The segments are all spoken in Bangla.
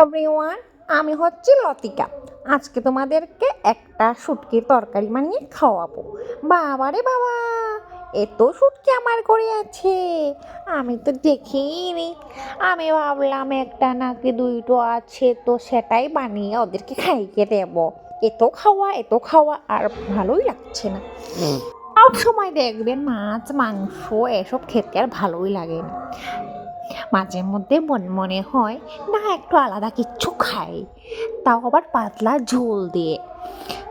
এভরিওয়ান, আমি হচ্ছি লতিকা। আজকে তোমাদেরকে একটা শুটকির তরকারি বানিয়ে খাওয়াবো। বাবারে বাবা, এত শুটকি আমার করে আছে, আমি তো দেখিনি। আমি ভাবলাম একটা নাকি দুইটো আছে, তো সেটাই বানিয়ে ওদেরকে খাইয়ে দেবো। এত খাওয়া আর ভালোই লাগছে না। সব সময় দেখবেন মাছ মাংস এসব খেতে আর ভালোই লাগে না। মাঝে মধ্যে মনে হয় না একটু আলাদা কিচ্ছু খাই, তাও আবার পাতলা ঝোল দিয়ে।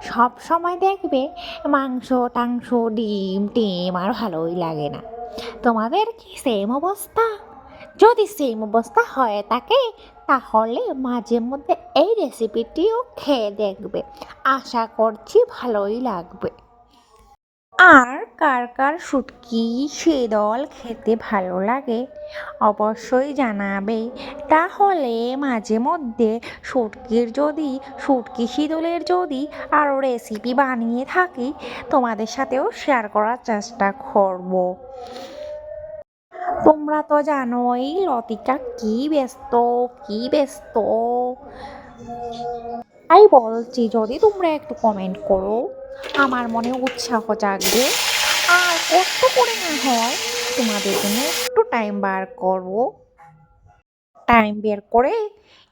সব সময় দেখবে মাংস টাংস ডিম টিম আর ভালোই লাগে না। তোমাদের কি সেম অবস্থা? যদি সেম অবস্থা হয়ে থাকে তাহলে মাঝে মধ্যে এই রেসিপিটিও খেয়ে দেখবে, আশা করছি ভালোই লাগবে। আর কার কার শুটকি শীতল খেতে ভালো লাগে অবশ্যই জানাবে। তাহলে মাঝে মধ্যে শুটকি শীতলের যদি আরও রেসিপি বানিয়ে থাকি তোমাদের সাথেও শেয়ার করার চেষ্টা করব। তোমরা তো জানোই লতিকা কি ব্যস্ত। তাই বলছি, যদি তোমরা একটু কমেন্ট করো আমার মনে উৎসাহ জাগবে। আর কষ্ট করে না হয় তোমাদের জন্য একটু টাইম বের করে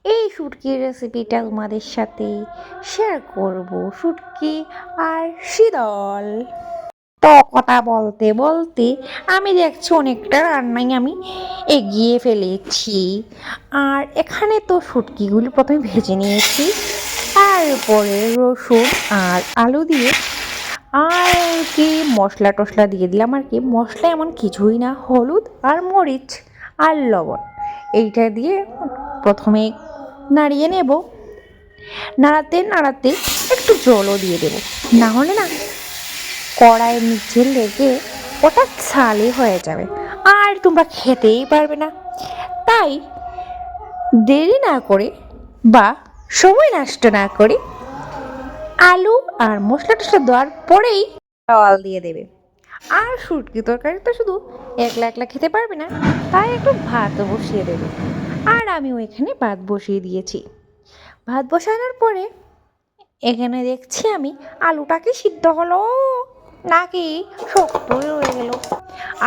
এই শুটকির রেসিপিটা তোমাদের সাথে শেয়ার করব। শুটকি আর শীতল। তো কথা বলতে বলতে আমি দেখছি অনেকটা রান্নাই আমি এগিয়ে ফেলেছি। আর এখানে তো শুটকিগুলি প্রথমে ভেজে নিয়েছি, তারপরে রসুন আর আলু দিয়ে আর কি মশলা টশলা দিয়ে দিলাম। আর কি মশলা এমন কিছুই না, হলুদ আর মরিচ আর লবণ এইটা দিয়ে প্রথমে নাড়িয়ে নেব। নাড়াতে নাড়াতে একটু জলও দিয়ে দেব, না হলে না কড়াইয়ের নিচে লেগে ওটা ছালে হয়ে যাবে আর তোমরা খেতেই পারবে না। তাই দেরি না করে বা সময় নষ্ট না করে আলু আর মশলা টশলা দেওয়ার পরেই জল দিয়ে দেবে। আর শুটকি তরকারি তো শুধু একলা খেতে পারবে না, তাই একটু ভাত বসিয়ে দেবে। আর আমিও এখানে ভাত বসিয়ে দিয়েছি। ভাত বসানোর পরে এখানে দেখছি আমি আলুটা কি সিদ্ধ হলো নাকি শক্তই রয়ে গেল।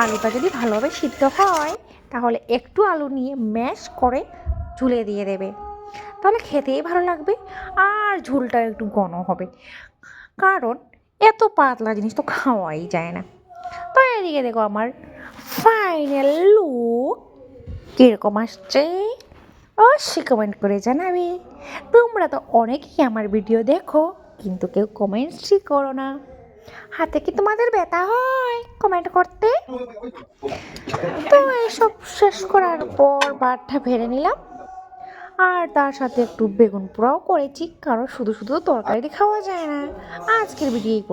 আলুটা যদি ভালোভাবে সিদ্ধ হয় তাহলে একটু আলু নিয়ে ম্যাশ করে ঝুলে দিয়ে দেবে, তাহলে খেতেই ভালো লাগবে আর ঝোলটা একটু ঘন হবে, কারণ এত পাতলা জিনিস তো খাওয়াই যায় না। তো এদিকে দেখো আমার ফাইনাল লুক কীরকম আসছে অবশ্যই কমেন্ট করে জানাবে। তোমরা তো অনেকেই আমার ভিডিও দেখো কিন্তু কেউ কমেন্টসই করো না। হাতে কি তোমাদের ব্যথা হয় কমেন্ট করতে? তো এসব শেষ করার পর ভাতটা ভেড়ে নিলাম আর তার সাথে একটু বেগুন পোড়াও করেছি, কারণ শুধু তরকারি খাওয়া যায় না। আজকের ভিডিও এই